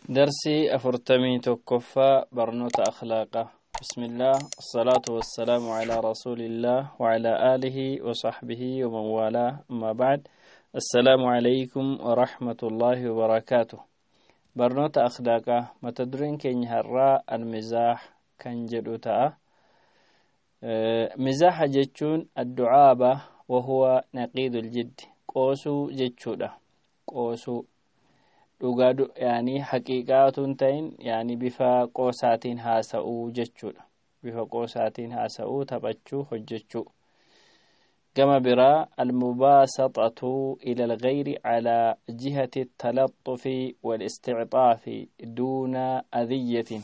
درسي أفرتمي توقفا برنوت أخلاقه. بسم الله، الصلاة والسلام على رسول الله وعلى آله وصحبه ومن والاه، أما بعد. السلام عليكم ورحمة الله وبركاته. برنوت أخلاقه متدرين كن هراء المزاح كان جدوتا. مزاح جتشون الدعابة وهو نقيض الجد. قوسو جتشودا قوسو dhugaadu yani haqiiqaatun ta'in yani bifa qoosaatiin haasa'uu jechuudha. bifa qoosaatiin haasa'uu, taphachuu, hojjechuu. gama biraa almubaasatatu ila alghayri ala jihati talattufi wal isticxaafi duuna adiyyatin.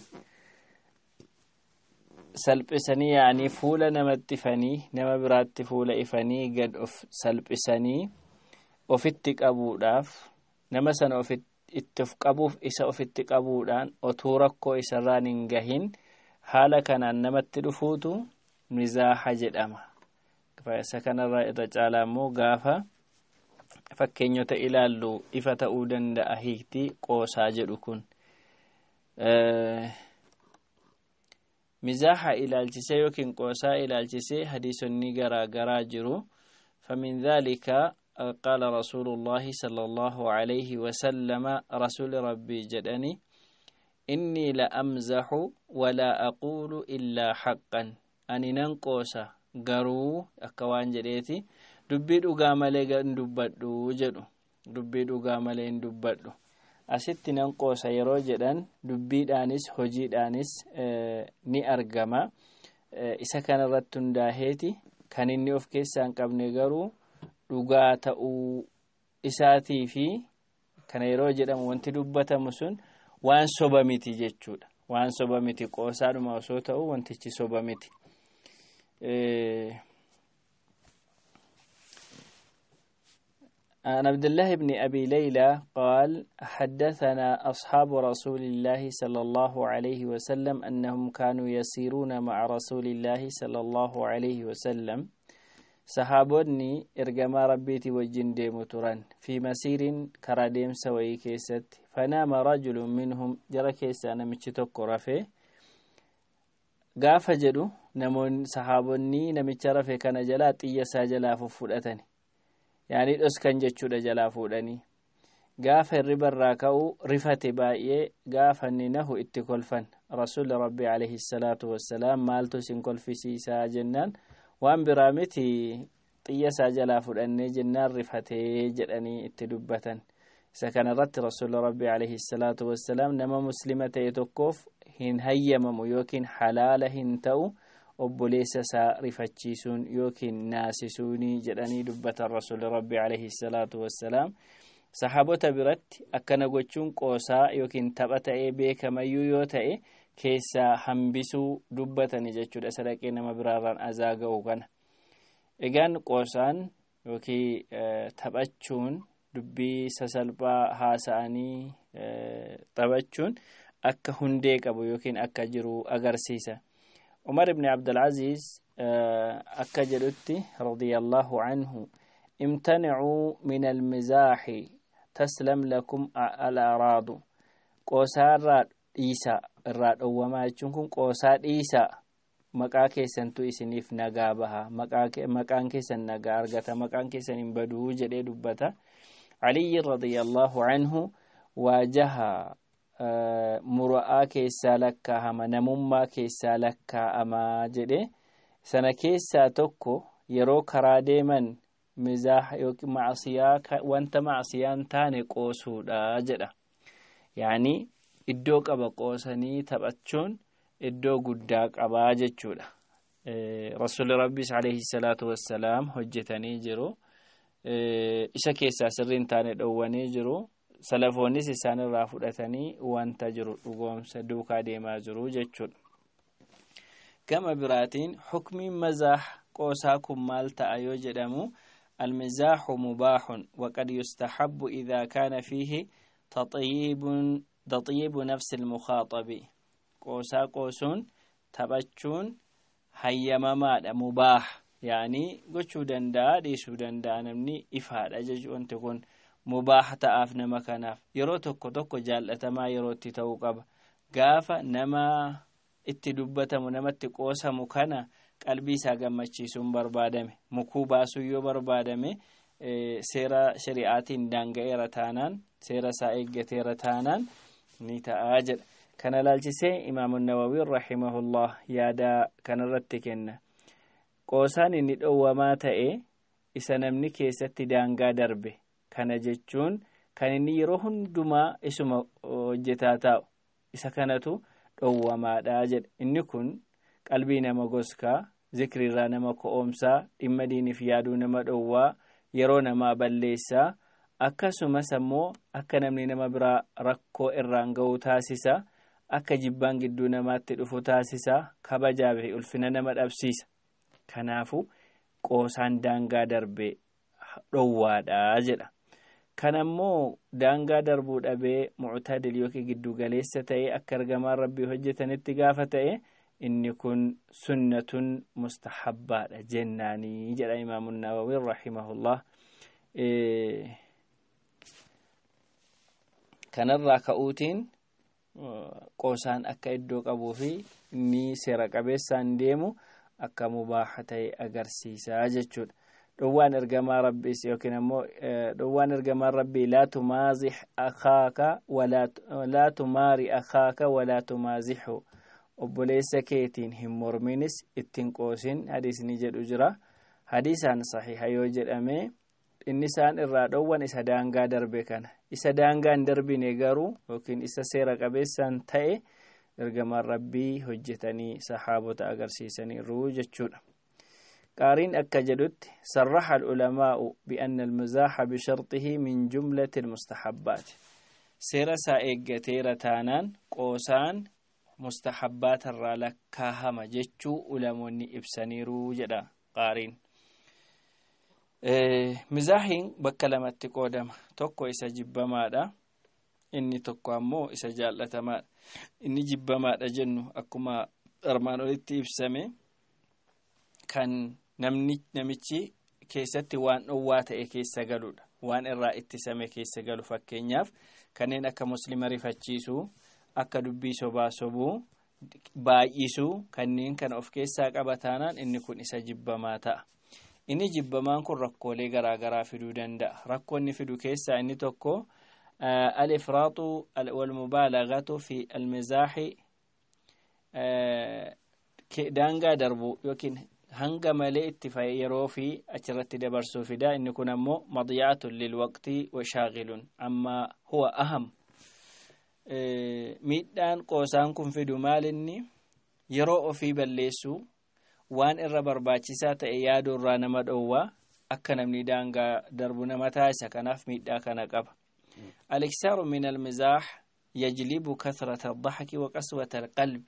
salphisanii yani fuula namatti ifanii, nama biraatti fuula ifanii gad of salphisanii ofitti qabuudhaaf, nama sana ofitti itti qabuuf isa ofitti qabuudhaan otuu rakkoo isarraan hin gahin haala kanaan namatti dhufuutu mizaaha jedhama. isa kanarraa irra caalaa immoo gaafa fakkeenyota ilaallu ifa ta'uu danda'a hiikti qoosaa jedhu kun. mizaaha ilaalchisee yookiin qoosaa ilaalchisee hadiisonni garaa garaa jiru. famin dhaalika قال رسول الله صلى الله عليه وسلم رسول ربي جدني إني لأمزح ولا أقول إلا حقا أني ننقوسا قروا أكوان جديتي دبيد أقاملي ندبادو جدو دبيد أقاملي ندبادو أسيت ننقوسا يرو جدن دبيد آنس هجيد آنس ني أرقما إسا كان رتن داهيتي كان إني أفكيسان قبني قروا dhugaa ta'uu isaatii fi kana yeroo jedhamu wanti dubbatamu sun waan soba miti jechuudha. waan soba miti, qoosaadhuma osoo ta'u wantichi soba miti. عن عبد الله بن أبي ليلى قال حدثنا أصحاب رسول الله صلى الله عليه وسلم أنهم كانوا يسيرون مع رسول الله صلى الله عليه وسلم. sahaabonni ergamaa rabbiiti wajjin deemu turan fi masiirin karaa deemsa wayii keessatti. fanaama rajulun minhum, jara keessaa namichi tokko rafee. gaafa jedhu namoonni sahaabonni namicha rafe kana jalaa xiyya isaa jalaa fudhatani, yani dhoskan jechuudha, jalaa fuudhanii. gaafa hirribarraa ka'u rifate baay'ee. gaafa inni nahu itti kolfan. rasuulli rabbii alayhi salaatu wassalaam maaltu isin kolfisiisaa jennaan, waan biraa miti xiyya isaa jalaa fudhannee jennaan rifatee jedhanii itti dubbatan. isa kanarratti rasuulli rabbii alayhi salaatu wassalaam nama muslima ta'e tokkoof hin hayyamamu yookiin halaala hin ta'u obboleessa isaa rifachiisuun yookiin naasisuuni jedhanii dubbatan rasuulli rabbii alayhi salaatu wassalaam. sahaabota biratti akkana gochuun qoosaa yookiin tapha ta'ee beekamayyuu yoo ta'e keessaa hambisuu dubbatani jechuudha. sadaqee nama biraarraan azaa ga'u kana. egaan qoosaan yookiin taphachuun, dubbii sasalphaa haasa'anii taphachuun akka hundee qabu yookiin akka jiru agarsiisa. umar ibn abdul aziz akka jedhutti radiyallahu anhu imtanicuu min almizaahi taslam lakum al-araadu. qoosaarraa dhiisa, irraa dhowwamaa jechuun kun qoosaa dhiisa, maqaa keessantu isiniif nagaa baha, maqaan keessan nagaa argata, maqaan keessan hin baduu jedhee dubbata. Ali radiyallahu anhu waajaha mura'aa keessaa lakkaa'ama, namummaa keessaa lakkaa'ama jedhe. sana keessaa tokko yeroo karaa deeman mizaaha yookiin macsiyaa, wanta macsiyaan taane qoosuudha jedha. yani iddoo qaba qoosanii taphachuun, iddoo guddaa qabaa jechuudha. rasuulli rabbiis alayhi salaatu wassalaam hojjetanii jiru. isa keessaa sirriin taane dhowwanii jiru. salafoonnis isaan irraa fudhatanii wanta jiru dhugoomsa duukaa deemaa jiru jechuudha. gama biraatiin hukmiin mazaah qoosaa kun maal ta'a yoo jedhamu, almizaahu mubaahun waqad yustahabbu idhaa kaana fiihi taxyibu nafsi almukhaaxabi. qoosaa qoosuun, taphachuun hayyamamaadha, mubaah yani gochuu danda'a, dhiisuu danda'a namni, ifaadha jechuun. wanti kun mubaaha ta'aaf nama kanaaf yeroo tokko tokko jaallatamaa yerootti ta'uu qaba gaafa nama itti dubbatamu namatti qoosamu kana qalbii isaa gammachiisuun barbaadame mukuu baasuu yoo barbaadame seera shari'aatiin daanga'eera taanaan seera isaa eeggateera taanaan ni ta'a jedha kana laalchisee Imaam an-Nawawi rahimahullah yaada kanarratti kenna qoosaan inni dhowwamaa ta'e isa namni keessatti daangaa darbe kana jechuun kan inni yeroo hundumaa isuma hojjetaa taa'u isa kanatu dhowwamaadha jedha inni kun qalbii nama goskaa zikriirraa nama ko'oomsaa dhimma diiniif yaaduu nama dhowwaa yeroo namaa balleessaa akkasumas ammoo akka namni nama biraa rakkoo irraan ga'uu taasisa akka jibbaan gidduu namaatti dhufu taasisa kabajaa fi ulfina nama dhabsiisa kanaafu qoosaan daangaa darbe dhowwaadha jedha kanammoo daangaa darbuu dhabee mu'tadil yookiin giddu galeessa ta'e akka ergamaan rabbii hojjetanitti gaafa ta'e inni kun sunnatun mustahabbaadha jennaanii jedha Imaam an-Nawawi rahimahullah kanarraa ka'uutiin qoosaan akka iddoo qabuu fi inni seera qabeessaan deemu akka mubaaha ta'e agarsiisaa jechuudha dhowwaan ergamaa rabbiis yookiin ammoo dhowwaan ergamaan rabbii laa tumaazih akhaaka walaa tumaari akhaaka walaa tumaazihu obboleessa keetiin hin morminis ittiin qoosin hadiisni jedhu jira hadiisaan sahiha yoo jedhame inni isaan irraa dhowwan isa daangaa darbe kana isa daangaan darbine garuu yookiin isa seera qabeessaan ta'e ergamaan rabbii hojjetanii sahaabota agarsiisaniiru jechuudha قارين أكجدت صرح العلماء بأن المزاح بشرطه من جملة المستحبات سيرة سائقة تانان قوسان مستحبات الرالك كاهما جتشو علموني إبسانيرو جدا قارين مزاحين بكلمة قدام توكو إسا جبما دا إني توكو أمو إسا جالة ما إني جبما دا جنو أكما أرمانو لتي إبسامي كان namichi keessatti waan dhowwaa ta'e keessa galudha waan irraa ittisame keessa galu fakkeenyaaf kanneen akka muslima rifachiisuu akka dubbii sobaa sobuu baay'isuu kanneen kana of keessaa qabataanaan inni kun isa jibbamaa ta'a inni jibbamaan kun rakkoolee garaagaraa fiduu danda'a rakkoonni fidu keessaa inni tokko al-ifraatu wal-mubaalaghatu fi al-mizaahi daangaa darbu yookiin hanga malee itti yeroo fi achirratti dabarsuu fida inni kun ammoo madiyatun lilwaqti wa shaghilun amma huwa aham miidhaan qoosaan kun fidu maalinni yeroo ofii balleessu waan irra barbaachisaa ta'e yaaduu irraa nama dhowwa akka namni daangaa darbu nama taasisa kanaaf miidhaa kana qaba al-iksaaru min al-mizaah yajlibu kathrata ad-dhahki wa qaswata al-qalb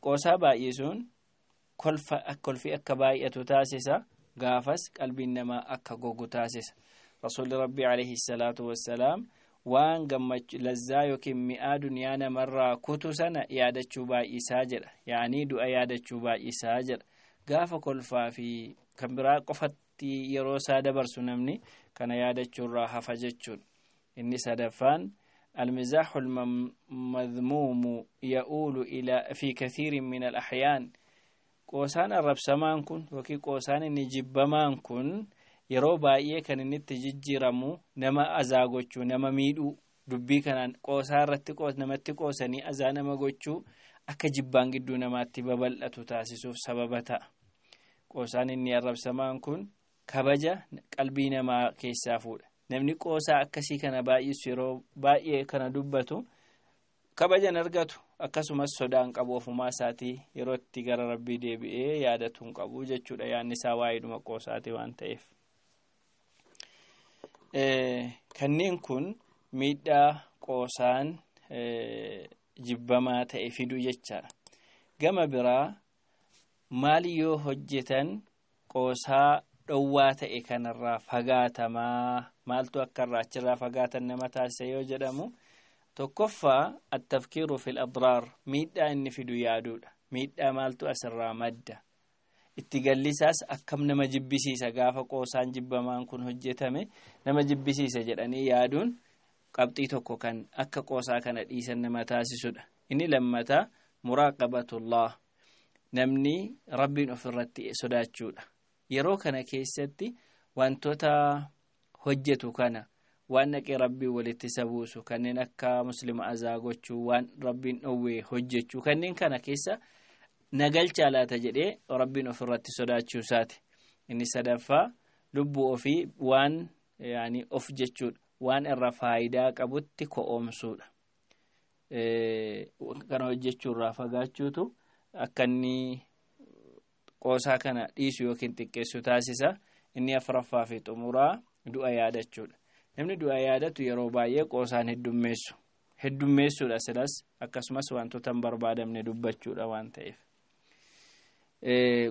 qoosaa baay'isuun kolfi akka baay'atu taasisa gaafas qalbiin namaa akka gogu taasisa rasuulli rabbii alayhi salaatu wassalaam waan gammachuu lazzaa yookiin mi'aa duniyaa namarraa kutu sana yaadachuu baay'isaa jedha yaanii du'a yaadachuu baay'isaa jedha gaafa kolfaa fi kan biraa qofatti yeroo isaa dabarsu namni kana yaadachuurraa hafa jechuudha inni sadaffaan المزاح المذموم يؤول إلى في كثير من الأحيان قوسان الربسمان كن وكي قوسان النجبمان كن yeroo baay'ee kan inni itti jijjiiramu nama azaa gochuu nama miidhuu dubbii kanaan qoosaa irratti namatti qoosanii azaa nama gochuu akka jibbaan gidduu namaatti babal'atu taasisuuf sababa ta'a qoosaan inni arrabsamaan kun kabaja qalbii namaa keessaa fuudha namni qoosaa akkasii kana baay'isu yeroo baay'ee kana dubbatu kabajan argatu akkasumas sodaan qabu ofumaa isaatii yeroo itti gara rabbii deebi'ee yaadatuun qabu jechuudha yaanni isaa waa'eedhuma qoosaati waan ta'eef kanneen kun miidhaa qoosaan jibbamaa ta'e fidu jechaadha gama biraa maali yoo hojjetan qoosaa dhowwaa ta'e kanarraa fagaatamaa maaltu akka irraa achirraa fagaatan nama taasisa yoo jedhamu tokkoffaa at-tafkiiru fil adraar miidhaa inni fidu yaaduudha miidhaa maaltu asirraa madda itti gallisaas akkam nama jibbisiisa gaafa qoosaan jibbamaan kun hojjetame nama jibbisiisa jedhanii yaaduun qabxii tokko kan akka qoosaa kana dhiisan nama taasisudha. Inni lammataa muraaqabatullah, namni rabbiin ofirratti sodaachuudha. Yeroo kana keessatti wantoota hojjetu kana waan naqee rabbii walitti sabuusu kanneen akka muslima azaa gochuu, waan rabbiin dhowwee hojjechuu kanneen kana keessa nagalchaa laata jedhee rabbiin ofirratti sodaachuu isaati. Inni sadaffaa lubbuu ofii waan of jechuudha, waan irra faayidaa qabutti ko'oomsuudha. Kana hojjechuu irraa fagaachuutu akka inni qoosaa kana dhiisu yookiin xiqqeessu taasisa. Inni afuraffaa fi xumuraa du'a yaadachuudha. Namni du'a yaadatu yeroo baay'ee qoosaan heddummeessuudha silas akkasumas wantoota hin barbaadamne dubbachuudha waan ta'eef.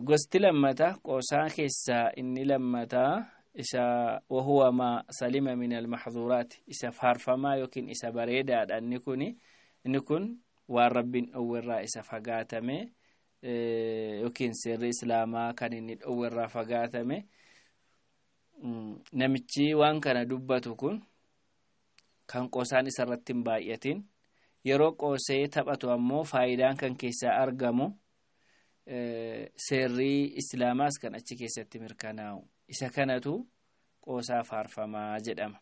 Gosti lammataa qoosaa keessaa inni lammataa isa wahuwa ma salima min al-mahdhuraat, isa faarfamaa yookiin isa bareedaadha. Inni kun waan rabbiin dhowwerraa isa fagaatame yookiin seerri islaamaa kan inni dhowwerraa fagaatame. Namichi waan kana dubbatu kun kan qoosaan isarratti hin baay'atin, yeroo qoosee taphatu ammoo faayidaan kan keessaa argamu seerri islaamaas kan achi keessatti mirkanaa'u. Isa kanatu qoosaa faarfamaa jedhama.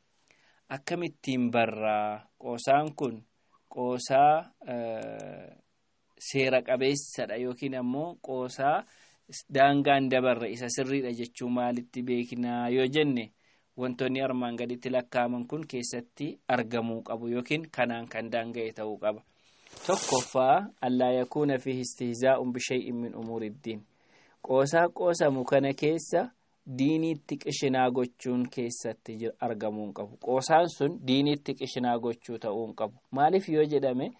Akkamittiin barraa qoosaan kun qoosaa seera qabeessadha yookiin ammoo qoosaa daangaan dabarre isa sirriidha jechuu maalitti beeknaa yoo jenne wantoonni armaan gaditti lakkaaman kun keessatti argamuu qabu yookiin kanaan kan daanga'e ta'uu qaba. Tokkoffaa allaa yakuuna fiihi istihzaa'un bishay'in min umuuriddiin, qoosaa qoosamu kana keessa diiniitti qishinaa gochuun keessatti argamuu hin qabu. Qoosaan sun diiniitti qishinaa gochuu ta'uu hin qabu. Maaliif yoo jedhame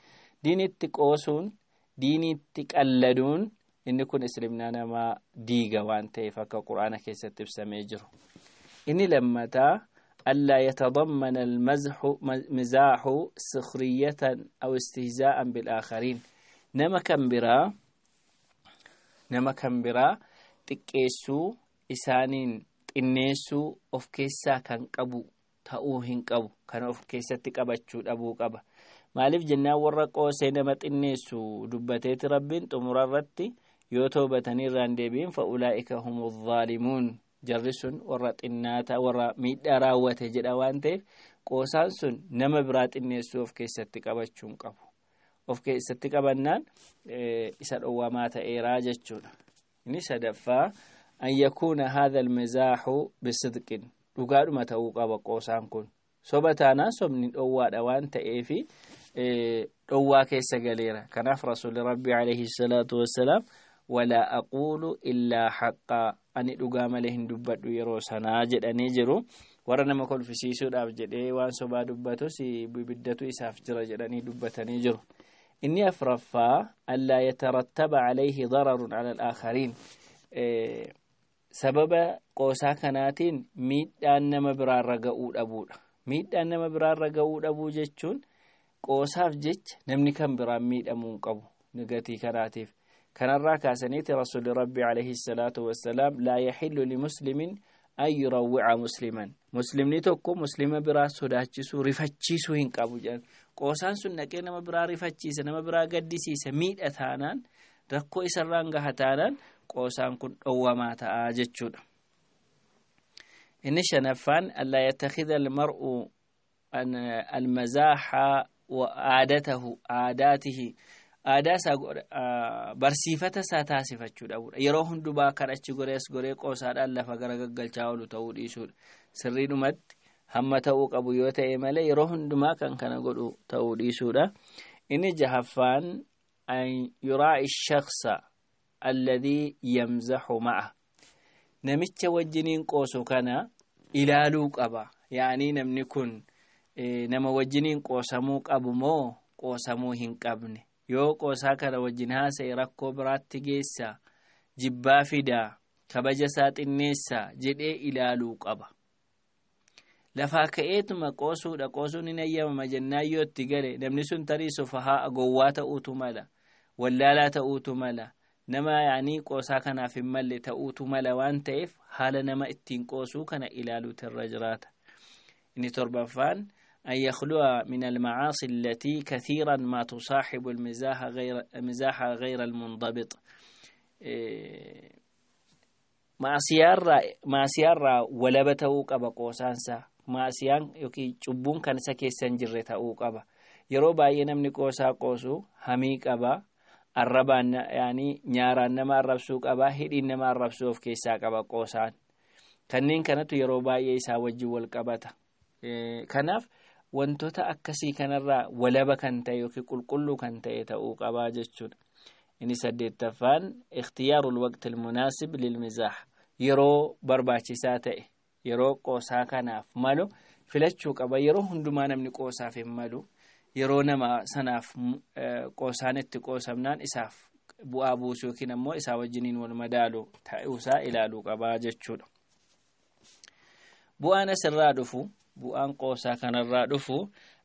diiniitti qoosuun, diiniitti qalladuun inni kun islimnaa namaa diiga waan ta'eef akka quraana keessatti ibsamee jiru. Inni lammataa ألا يتضمن المزاح سخرية أو استهزاء بالآخرين. نما كم برا تكيسو إسانين إنيسو أوف كيسا كان قبو تأوهن قبو كان أوف كيسا تكبتشو أبو قبا مالف جنة ورقو سينمت إنيسو دبتيت ربين تمررتي يوتوبتني راندبين فأولئك هم الظالمون. Jarrisun warra xinnaata warra miidhaa raawwate jedha waan ta'eef qoosaan sun nama biraa xinneessuu of keessatti qabachuu hin qabu. Of keessatti qabannaan isa dhowwamaa ta'eeraa jechuudha. Inni sadaffaa an yakuuna haadha almizaaxu bisidqin, dhugaadhuma ta'uu qaba qoosaan kun. Soba taanaan sobni dhowwaadha waan ta'eefi dhowwaa keessa galeera. Kanaaf rasuulli rabbii alayhi salaatu wassalaam ولا أقول إلا حقا أني دعام لهن دبّت يروسنا جدّني جرو ورنا ما كل في سيسود أبجدّي وان سبا دبّتو سي ببدّتو إساف جرا جدّني دبّتني جرو. إني أفرفا ألا يترتب عليه ضرر على الآخرين. سبب قوسا كناتين ميت أن مبرار رجعود أبود ميت أن مبرار رجعود أبو جتشون قوسا فجت نمني كم برام ميت أمون قبو نجاتي كراتيف. كان الراكاسنيت رسول ربي عليه الصلاة والسلام لا يحل لمسلم أن يروع مسلما. مسلم نتوكو مسلم برا سوداتشسو رفتشيسو هنك أبو جان قوسان سنة نما برا رفتشيس نما برا قدسيس ميت أثانان ركو إسرانغ هتانان قوسان كن أوما تآجتشون. إن شنفان ألا يتخذ المرء أن المزاح وعاداته Aadaa barsiifata isaa taasifachuudha. Yeroo hundumaa kan achi gorees goree qoosaadhaan lafa garagaggalchaa oolu ta'uu dhiisuudha. Sirriidhumatti hamma ta'uu qabu yoo ta'e malee yeroo hundumaa kan kana godhu ta'uu dhiisuudha. Inni jahaffaan an yuraa'i shakhsa alladhii yamzahu ma'a. Namicha wajjiniin qoosu kana ilaaluu qaba. Yaani namni kun nama wajjiniin qoosamuu qabu moo qoosamuu hin qabne. Yoo qoosaa kana wajjin haasa'e rakkoo biraatti geessa jibbaa fidaa kabaja isaa xinneessa jedhee ilaaluu qaba. Lafaa ka'eetuma qoosuudha. Qoosuun hin ayyamama jennaan yoo itti gale namni sun tarii sufahaa gowwaa ta'uutu mala, wallaalaa ta'uutu mala, nama yaani qoosaa kanaaf hin malle ta'uutu mala waan ta'eef haala nama ittiin qoosuu kana ilaaluutu irra jiraata. inni torbaffaan أن يخلو من المعاصي التي كثيرا ما تصاحب المزاح غير المنضبط. maasiyarraa walaba ta'uu qaba qoosaansa. maasiyaan yookiin cubbuun kan isa keessa hin jirre ta'uu qaba. yeroo baay'ee namni qoosaa qoosu hamii qaba, arrabaan yaani nyaaraan nama arrabsuu qaba, hidhiin nama arrabsuu of keessaa qaba qoosaan. kanneen kanatu yeroo baay'ee isaa wajjin wal qabata. kanaaf wantoota akkasii kanarraa walaba kan ta'e yookiin qulqulluu kan ta'e ta'uu qabaa jechuudha. inni saddeettaffaan ikhtiyaarul waqtil munaasib lil mizaax. yeroo barbaachisaa ta'e yeroo qoosaa kanaaf malu filachuu qaba. yeroo hundumaa namni qoosaaf hin malu. yeroo nama sanaaf qoosaan itti qoosamnaan isaaf bu'aa buusu yookiin ammoo isaa wajjiniin wal madaalu ta'uusaa ilaaluu qabaa jechuudha. bu'aan asirraa dhufu bu'aan qoosaa kanarraa dhufu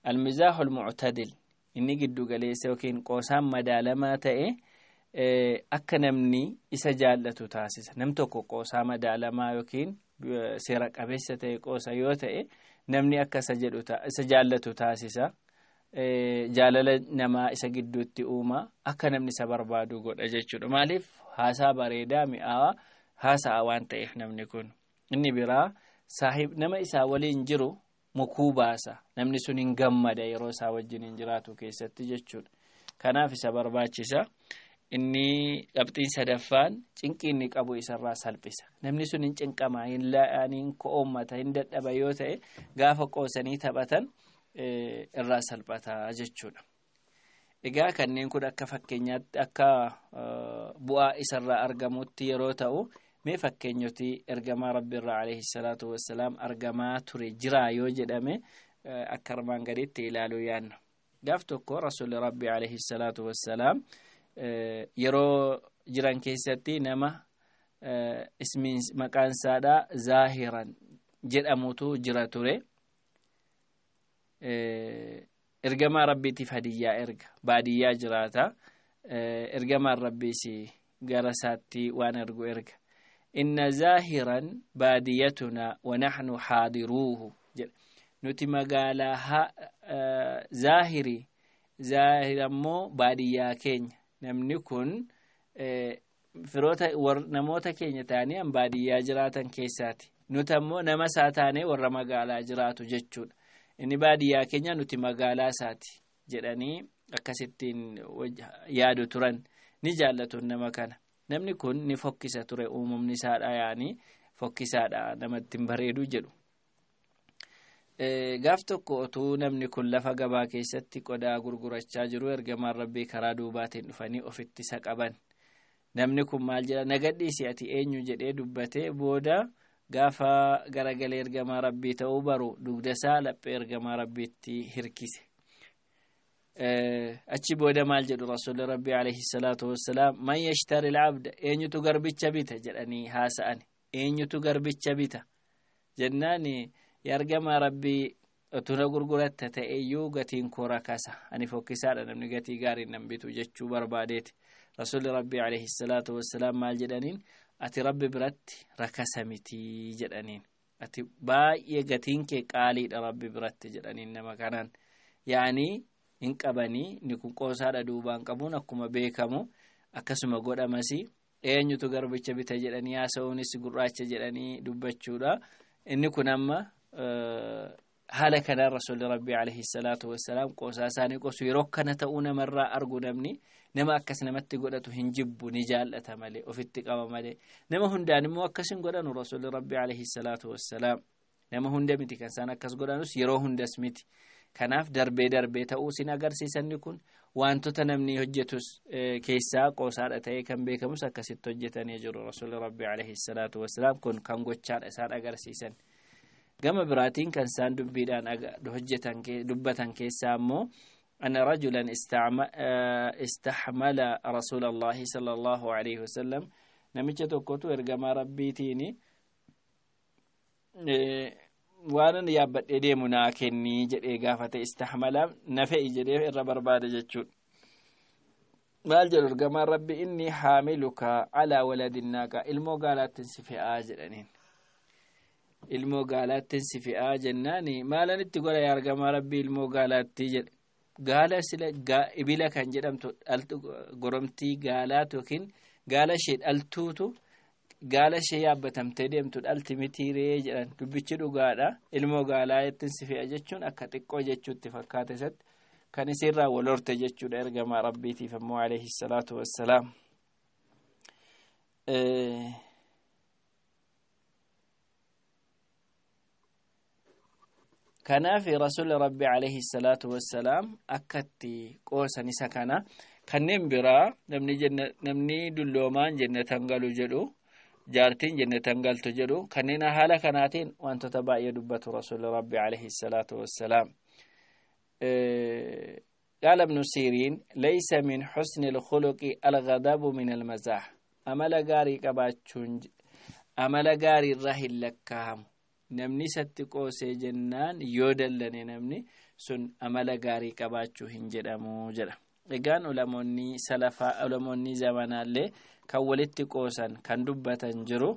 almizaahul mu'tadil. inni giddu galeessa yookiin qoosaan madaalamaa ta'e akka namni isa jaallatu taasisa. nam tokko qoosaa madaalamaa yookiin seera qabeessa ta'e qoosa yoo ta'e namni akka isa jaallatu taasisa. jaalala namaa isa gidduutti uuma, akka namni isa barbaadu godha jechuudha. maaliif haasaa bareedaa mi'aawaa haasa'a waan ta'eef namni kun. inni biraa nama isaa waliin jiru mukuu baasa. namni sun hin gammada yeroo isaa wajjin hin jiraatu keessatti jechuudha. kanaaf isa barbaachisa. inni qabxiin sadaffaan cinqii inni qabu isarraa salphisa. namni sun hin cinqama, hin ko'oommata, hin dadhaba yoo ta'e gaafa qoosanii taphatan irraa salphataa jechuudha. egaa kanneen kun akka fakkeenyaatti akka bu'aa isarraa argamutti yeroo ta'u mee fakkeenyoti ergamaa rabbiirraa alayhi salaatu wassalaam argamaa ture jiraa yoo jedhame akka armaan gaditti ilaaluu yaanna. gaaf tokko rasuulli rabbi alayhi salaatu wassalaam yeroo jiran keessatti nama ismiin maqaan isaadha zaahiran jedhamutu jira ture. ergamaa rabbiitiif hadiyyaa erga baadiyyaa jiraata. ergamaan rabbiis gara isaatti waan ergu erga. inna zaahiran baadiyyatuna wa nahnu haadiruuhu jedha. nuti magaalaa zaahirammoo baadiyyaa keenya. namni kun firoota namoota keenya ta'anii baadiyyaa jiraatan keessaati. nuti ammoo nama isaa taanee warra magaalaa jiraatu jechuudha. inni baadiyyaa keenya nuti magaalaa isaati jedhanii akkasittiin yaadu turan. ni jaallatu nama kana. namni kun ni fokkisa ture, uumamni isaadha yaani fokkisaadha, namatti hin bareedu jedhu. gaaf tokko otuu namni kun lafa gabaa keessatti qodaa gurgurachaa jiru ergamaan rabbii karaa duubaatiin dhufanii ofitti isa qaban. namni kun maal jedha, nagadhiisi ati eenyu jedhee dubbatee booda gaafa garagalee ergamaa rabbii ta'uu baru dugdasaa laphee ergamaa rabbiitti hirkise. achi booda maal jedhu rasuulli rabbii alayhi salaatu wassalaam, man yashtari al-abda, eenyutu garbicha bita jedhanii haasa'an. eenyutu garbicha bita jennaani ergamaa rabbii otuna gurguratta ta'eyyuu gatiin koo rakasa, ani fokkisaadha, namni gatii gaariin nan bitu jechuu barbaadeeti. rasuulli rabbii alayhi salaatu wassalaam maal jedhaniin, ati rabbi biratti rakasa miti jedhaniin. ati baay'ee gatiin kee qaaliidha rabbi biratti jedhaniin nama kanaan. yaani hin qabanii ni kun qoosaadha duubaan qabuun akkuma beekamu akkasuma godhamasi. eenyutu garbicha bita jedhanii haasa'uunis gurraacha jedhanii dubbachuudha. inni kun amma haala kanaan rasuulli rabbii alayhi salaatu wassalaam qoosaa isaanii qosu yeroo kana ta'uu namarraa argu namni nama akkas namatti godhatu hin jibbu, ni jaallata malee, ofitti qaba malee. nama hundaan immoo akkas hin godhanu rasuulli rabbii alayhi salaatu wassalaam. nama hunda miti kan isaan akkas godhanus, yeroo hundas miti. kanaaf darbee ta'uu sin agarsiisanni kun wantoota namni hojjetus keessaa qoosaadha ta'ee kan beekamus akkasitti hojjetanii jiru rasuulli rabbii alayhi salaatu wassalaam. kun kan gochaadha isaan agarsiisan. gama biraatiin kan isaan dubbiidhaan dubbatan keessaa ammoo anna rajulan istahmala rasuulallahi sallallahu alayhi wasallam, namicha tokkotu ergamaa rabbiitiin waan yaabbadhee deemu naa kennii jedhee gaafate. istahmala na fe'i jedhee irra barbaada jechuudha. maal jedhu ergamaan rabbi inni haamiluka alaa waladinnaaka ilmoo gaalaattin si fe'aa jedhaniin ilmoo gaalaattin si fe'aa jennaani maalanitti godha yaa ergamaa rabbi ilmoo gaalaattii jedhe gaala sila ibila kan jedhamtu goromtii gaalaatu yookiin gaala ishee dhaltuutu gaala ishee yaabbatamtee deemtu dhalti mitiiree jedhan dubbichi dhugaadha ilmoo gaalaa ittiin si fe'a jechuun akka xiqqoo jechuutti fakkaate isatti kan isirraa wal horte jechuudha ergamaa rabbiitiif ammoo alayhi salaatu wassalaam kanaaf rasuulli rabbi alayhi salaatu wassalaam akkatti qoosan isa kana kanneen biraa namni dulloomaan jannatan galu jedhu jaartiin jannatan galtu jedhu kanneen haala kanaatiin wantoota baay'ee dubbatu rasuulli rabbi alayhi salaatu wassalaam قال ابن سيرين ليس من حسن الخلق الغضب من المزاح أمل غاري كباتشون أمل غاري الرهي لكام نمني ستقوسي جنان يودلني نمني سن أمل غاري كباتشو هنجد أمو جدا إغان علموني سلفا علموني زمانا اللي كولت قوسان كان دبتا جرو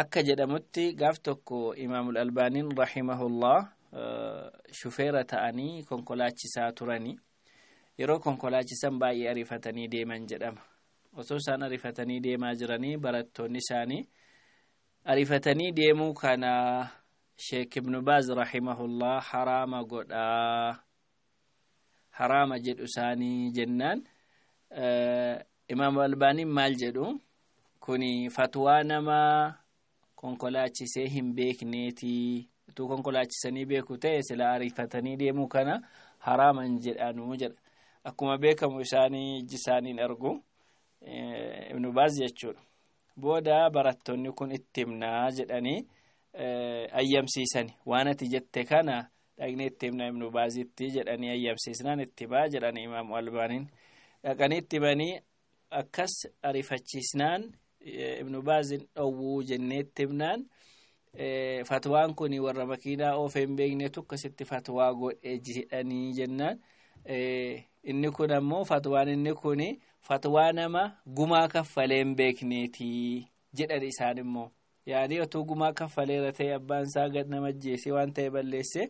akka jedhamutti gaaf tokko imaamul albaaniin rahimahullah shufeera ta'anii konkolaachisaa turanii yeroo konkolaachisan baay'ee ariifatanii deeman jedhama osoo isaan ariifatanii deemaa jiranii barattoonni isaanii ariifatanii deemuu kana sheek ibnu baaz rahimahullah haraama jedhu isaanii jennaan imaamul albaaniin maal jedhu kuni fatwaa namaa konkolaachisee hin beekneeti tu konkolaachisanii beeku ta'e sila ariifatanii deemuu kana haraaman jedhanu jedha akkuma beekamu isaanii iji isaaniin argu ibnu baaz jechuudha booda barattoonni kun itti himnaa jedhanii ayyamsiisani waan ati jette kana dhaqnee itti himna ibnu baazitti jedhanii ayyamsiisnaan itti baa jedhanii imaamu albaaniin dhaqanii itti himanii akkas ariifachiisnaan ibnu baazin dhowwuu jenneetti himnaan fatwaan kun warra makiinaa oofee hin beekne tokkositti fatwaa godhe jedhanii jennaan inni kun ammoo fatwaan inni kun fatwaa nama gumaa kaffalee hin beekneeti jedhan isaan immoo yaani otoo gumaa kaffaleera ta'e abbaan isaa gad nama ajjeese waan ta'e balleesse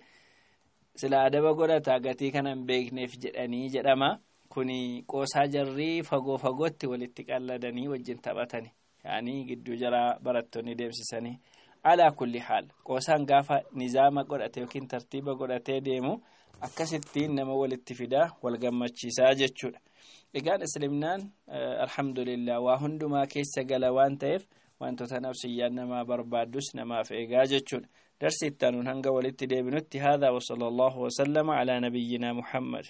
sila adaba godhata gatii kana hin beekneef jedhanii jedhama kuni qoosaa jarrii fagootti walitti qalladanii wajjin taphatani yaani gidduu jara barattoonni deemsisanii ala kulli haal qoosaan gaafa nizaama godhate yookiin tartiiba godhatee deemu akkasittiin nama walitti fidaa wal gammachiisaa jechuudha egaan islimnaan alhamdulillah waa hundumaa keessa gala waan ta'eef wantoota nafsiyyaan namaa barbaaddus namaaf eegaa jechuudha darsi ittaanuun hanga walitti deebinutti haadha wa sallallahu wa sallama ala nabiyyina muhammad